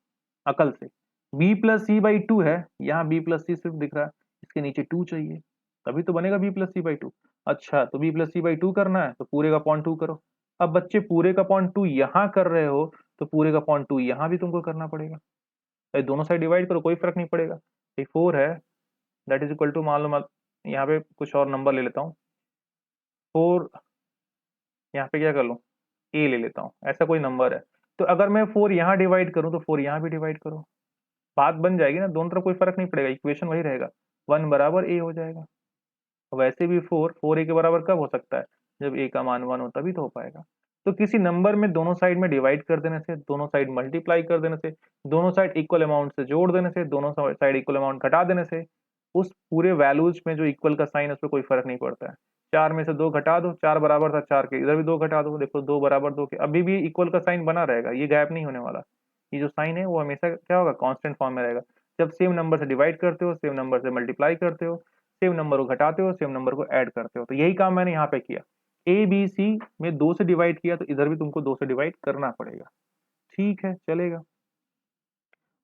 अकल से, B plus C by two है, यहाँ बी प्लस सी सिर्फ दिख रहा है, इसके नीचे टू चाहिए तभी तो बनेगा B plus C by two. अच्छा तो B plus C by two करना है तो पूरे का पॉइंट टू करो। अब बच्चे पूरे का पॉइंट टू यहाँ कर रहे हो तो पूरे का पॉइंट टू यहाँ भी तुमको करना पड़ेगा, भाई दोनों साइड डिवाइड करो कोई फर्क नहीं पड़ेगा। ये 4 है, दैट इज इक्वल टू, मान लो यहाँ पे कुछ और नंबर ले लेता हूँ, 4, यहाँ पे क्या कर लूँ ए ले लेता हूँ, ऐसा कोई नंबर है, तो अगर मैं 4 यहाँ डिवाइड करूँ तो 4 यहाँ भी डिवाइड करो, बात बन जाएगी ना, दोनों तरफ कोई फर्क नहीं पड़ेगा, इक्वेशन वही रहेगा, 1 बराबर ए हो जाएगा। वैसे भी 4 ए के बराबर कब हो सकता है, जब ए का मान 1 हो तभी तो हो पाएगा। तो किसी नंबर में दोनों साइड में डिवाइड कर देने से, दोनों साइड मल्टीप्लाई कर देने से, दोनों साइड इक्वल अमाउंट से जोड़ देने से, दोनों साइड इक्वल अमाउंट घटा देने से, उस पूरे वैल्यूज में जो इक्वल का साइन है उस पर कोई फर्क नहीं पड़ता है। 4 में से 2 घटा दो, 4 बराबर था 4 के, इधर भी 2 घटा दो, देखो 2 बराबर 2 के, अभी भी इक्वल का साइन बना रहेगा, ये गैप नहीं होने वाला। ये जो साइन है वो हमेशा क्या होगा, कांस्टेंट फॉर्म में रहेगा। जब सेम नंबर से डिवाइड करते हो, सेम नंबर से मल्टीप्लाई करते हो, सेम नंबर को घटाते हो, सेम नंबर को ऐड करते हो, तो यही काम मैंने यहाँ पे किया। ए बी सी में 2 से डिवाइड किया तो इधर भी तुमको 2 से डिवाइड करना पड़ेगा, ठीक है चलेगा।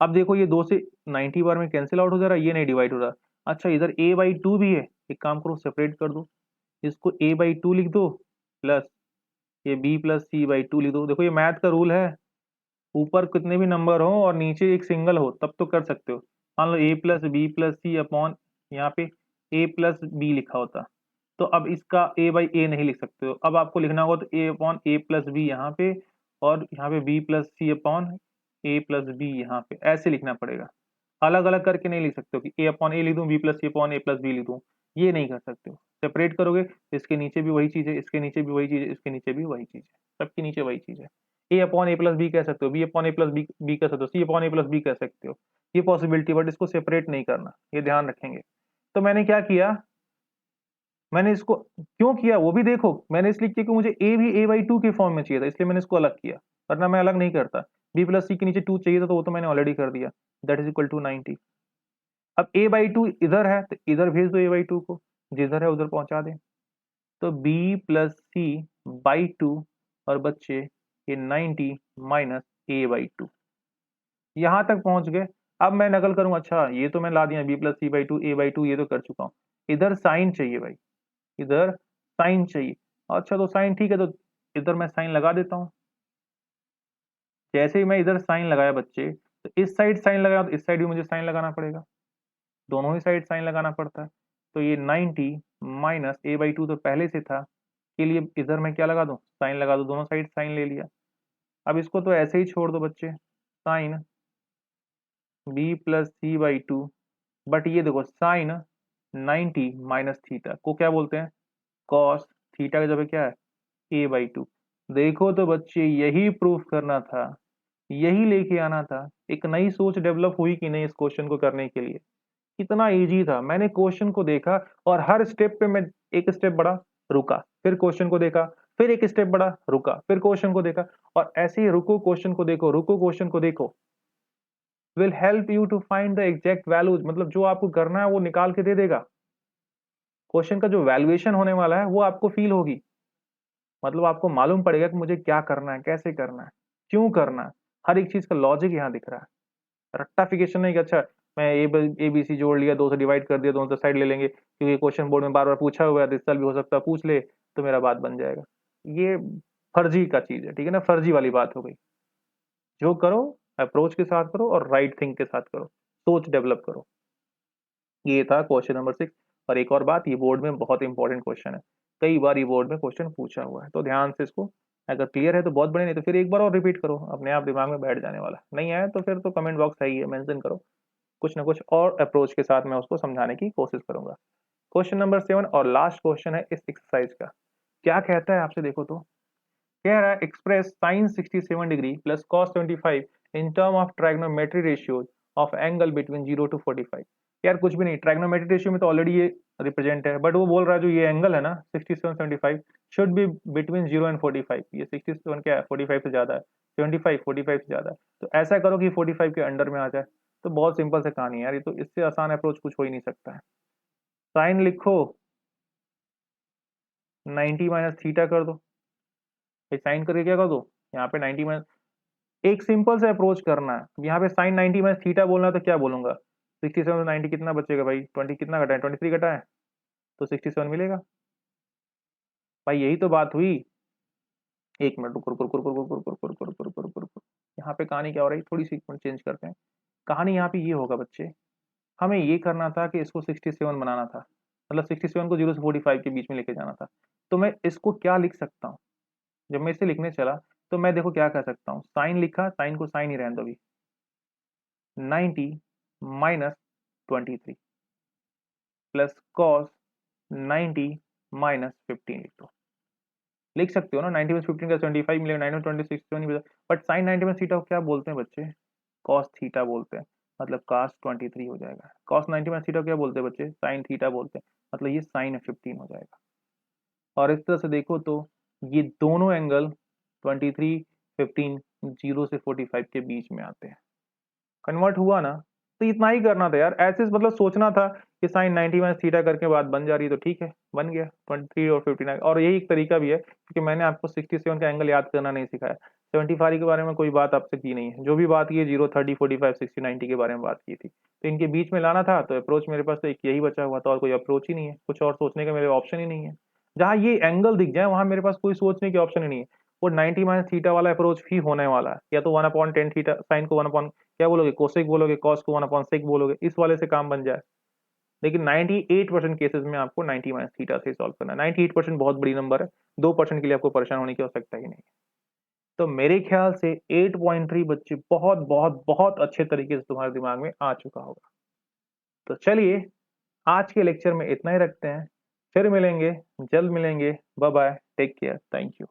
अब देखो ये 2 से 90 बार में कैंसिल आउट हो जा रहा है, ये नहीं डिवाइड हो रहा। अच्छा इधर a बाई टू भी है, एक काम करो सेपरेट कर दो, इसको a बाई टू लिख दो प्लस ये b plus C by two लिख दो। देखो ये मैथ का रूल है, ऊपर कितने भी नंबर हो और नीचे एक सिंगल हो तब तो कर सकते हो। मान लो a plus B plus C upon, यहाँ पे a प्लस बी लिखा होता, तो अब इसका a बाई ए नहीं लिख सकते हो, अब आपको लिखना होगा तो a upon A plus B यहाँ पे, और यहाँ पे b plus C upon A plus B यहाँ पे, ऐसे लिखना पड़ेगा। अलग अलग करके नहीं लिख सकते हो कि a अपॉन ए लिख दूँ, b plus C upon A plus B लिख दूँ, ये नहीं कर सकते हो। सेपरेट करोगे इसके नीचे भी वही चीज है, इसके नीचे भी वही चीज है, इसके नीचे भी वही चीज है, सबके नीचे वही चीज है। ए अपॉन ए प्लस बी कह सकते हो, B upon A plus B कह सकते हो, सी अपॉन ए प्लस बी कह सकते हो, ये पॉसिबिलिटी, बट इसको सेपरेट नहीं करना, ये ध्यान रखेंगे। तो मैंने क्या किया, मैंने इसको क्यों किया वो भी देखो, मैंने इसलिए किया कि मुझे ए भी ए बाई टू के फॉर्म में चाहिए था, इसलिए मैंने इसको अलग किया, वरना मैं अलग नहीं करता। बी प्लस सी के नीचे 2 चाहिए था तो वो तो मैंने ऑलरेडी कर दिया, दैट इज इक्वल टू 90। अब ए बाई टू इधर है तो इधर भेज दो ए बाई टू को, जिधर है उधर पहुंचा दें, तो B plus C by two, और बच्चे ये 90 माइनस a/2। यहां तक पहुंच गए। अब मैं नकल करूंगा, अच्छा ये तो मैं ला दिया b प्लस c/2 a/2, ये तो कर चुका हूं। इधर साइन चाहिए भाई, इधर साइन चाहिए। अच्छा तो साइन ठीक है, तो इधर मैं साइन लगा देता हूं। जैसे ही मैं इधर साइन लगाया बच्चे, तो इस साइड साइन लगाया तो इस साइड भी मुझे साइन लगाना पड़ेगा, दोनों ही साइड साइन लगाना पड़ता है। तो ये 90 माइनस a/2 तो पहले से था, के लिए इधर मैं क्या लगा दूं, साइन लगा दूं, दोनों साइड साइन ले लिया। अब इसको तो ऐसे ही छोड़ दो बच्चे, sign b plus c/2, but ये देखो साइन 90 माइनस थीटा को क्या बोलते हैं, कॉस थीटा का जगह क्या है a/2। देखो तो बच्चे यही प्रूफ करना था, यही लेके आना था। एक नई सोच डेवलप हुई कि नहीं इस क्वेश्चन को करने के लिए। कितना इजी था, मैंने क्वेश्चन को देखा और हर स्टेप पे मैं एक स्टेप बढ़ा, रुका, फिर क्वेश्चन को देखा, फिर एक स्टेप बढ़ा, रुका, फिर क्वेश्चन को देखा, और ऐसे ही रुको क्वेश्चन को देखो, रुको क्वेश्चन को देखो, will help you to find the exact values. मतलब जो आपको करना है वो निकाल के दे देगा। क्वेश्चन का जो वैल्यूएशन होने वाला है वो आपको फील होगी, मतलब आपको मालूम पड़ेगा कि मुझे क्या करना है, कैसे करना है, क्यों करना है। हर एक चीज का लॉजिक यहाँ दिख रहा है। रट्टाफिकेशन नहीं कि अच्छा मैं ए बी सी जोड़ लिया, दो से डिवाइड कर दिया, दोनों साइड ले लेंगे क्योंकि क्वेश्चन बोर्ड में बार बार पूछा हुआ है, इस साल भी हो सकता है पूछ ले तो मेरा बात बन जाएगा। ये फर्जी का चीज है, ठीक है ना, फर्जी वाली बात हो गई। जो करो अप्रोच के साथ करो और राइट थिंक के साथ करो, सोच डेवलप करो। ये था क्वेश्चन नंबर 6। और एक और बात, ये बोर्ड में बहुत इंपॉर्टेंट क्वेश्चन है, कई बार ये बोर्ड में क्वेश्चन पूछा हुआ है, तो ध्यान से इसको, अगर क्लियर है तो बहुत बढ़िया, नहीं तो फिर एक बार और रिपीट करो, अपने आप दिमाग में बैठ जाने वाला। नहीं आया तो फिर तो कमेंट बॉक्स है ही है, मेंशन करो, कुछ ना कुछ और अप्रोच के साथ मैं उसको समझाने की कोशिश करूंगा। क्वेश्चन नंबर 7 और लास्ट क्वेश्चन है इस एक्सरसाइज का। क्या कहता है आपसे, देखो तो कह रहा है express sine 67 degree plus cos 25 in term of trigonometry ratio of angle between 0 to 45। यार कुछ भी नहीं, ट्राइग्नोमेट्री रेशियो में तो ऑलरेडी ये रिप्रेजेंट है, बट वो बोल रहा है जो ये एंगल है ना 67 75 शुड बी बिटवीन 0 एंड 45। ये 67 क्या है, 45 से ज्यादा है, 75 45 से ज्यादा है, तो ऐसा करो कि 45 के अंडर में आ जाए। तो बहुत सिंपल से कहानी है यार, ये तो इससे आसान अप्रोच कुछ हो ही नहीं सकता है। साइन लिखो, 90 माइनस थीटा कर दो, साइन करके क्या कर दो, यहाँ पे 90 माइनस, एक सिंपल से अप्रोच करना है। यहाँ पे साइन 90 माइनस थीटा बोलना है तो क्या बोलूंगा, 67 90 कितना बचेगा भाई, 20 कितना घटा है, 23 घटा है, तो 67 मिलेगा। भाई यही तो बात हुई। एक मिनट रुको रुको रुको रुको रुको रुको रुको रुको रुको रुको रुको रुको। यहाँ पे कहानी क्या हो रही है, थोड़ी सी चेंज करते हैं। कहानी यहाँ पे ये होगा बच्चे, हमें ये करना था कि इसको 67 बनाना था, मतलब 67 को 0 से 45 के बीच में लेके जाना था। तो मैं इसको क्या लिख सकता हूँ, जब मैं इसे लिखने चला तो मैं देखो क्या कर सकता हूँ, साइन लिखा, साइन को साइन ही रहने दो अभी, 90 माइनस 23 प्लस कॉस 90 माइनस 15 लिख दो। लिख सकते हो ना, 90 में 15 का 25 मिलेगा, 9 में 26 तो नहीं, बट साइन 90 में थीटा को क्या बोलते हैं बच्चे, कॉस थीटा बोलते हैं, मतलब कॉस 23 हो जाएगा। कॉस 90 में थीटा को क्या बोलते हैं बच्चे, साइन थीटा बोलते हैं, मतलब ये साइन 15 हो जाएगा। और इस तरह से देखो तो ये दोनों एंगल 23 15 0 से 45 के बीच में आते हैं। कन्वर्ट हुआ ना, तो इतना ही करना था यार, ऐसे मतलब सोचना था कि साइन 90 माइनस थीटा करके बात बन जा रही है तो ठीक है, बन गया 23 और 59। और यही एक तरीका भी है क्योंकि मैंने आपको 67 का एंगल याद करना नहीं सिखाया, 75 के बारे में कोई बात आपसे की नहीं है, जो भी बात की है 0 30 45 60 90 के बारे में बात की थी, तो इनके बीच में लाना था। तो अप्रोच मेरे पास तो एक यही बचा हुआ था, और कोई अप्रोच ही नहीं है, कुछ और सोचने का मेरे ऑप्शन ही नहीं है। जहां ये एंगल दिख जाए वहां मेरे पास कोई सोचने की ऑप्शन ही नहीं है। वो 90 माइनस थीटा वाला अप्रोच ही होने वाला है, या तो 1/10 थीटा, साइन को 1 क्या बोलोगे, कोसेक बोलोगे, कॉस को 1/sec बोलोगे, इस वाले से काम बन जाए। लेकिन 98% केसेस में आपको 90 माइनस थीटा से सॉल्व करना है। 98% बहुत बड़ी नंबर है, 2% के लिए आपको परेशान होने की आवश्यकता ही नहीं। तो मेरे ख्याल से 8.3 बच्चे बहुत बहुत बहुत अच्छे तरीके से तुम्हारे दिमाग में आ चुका होगा। तो चलिए आज के लेक्चर में इतना ही रखते हैं, फिर मिलेंगे, जल्द मिलेंगे, bye bye, take care, thank you.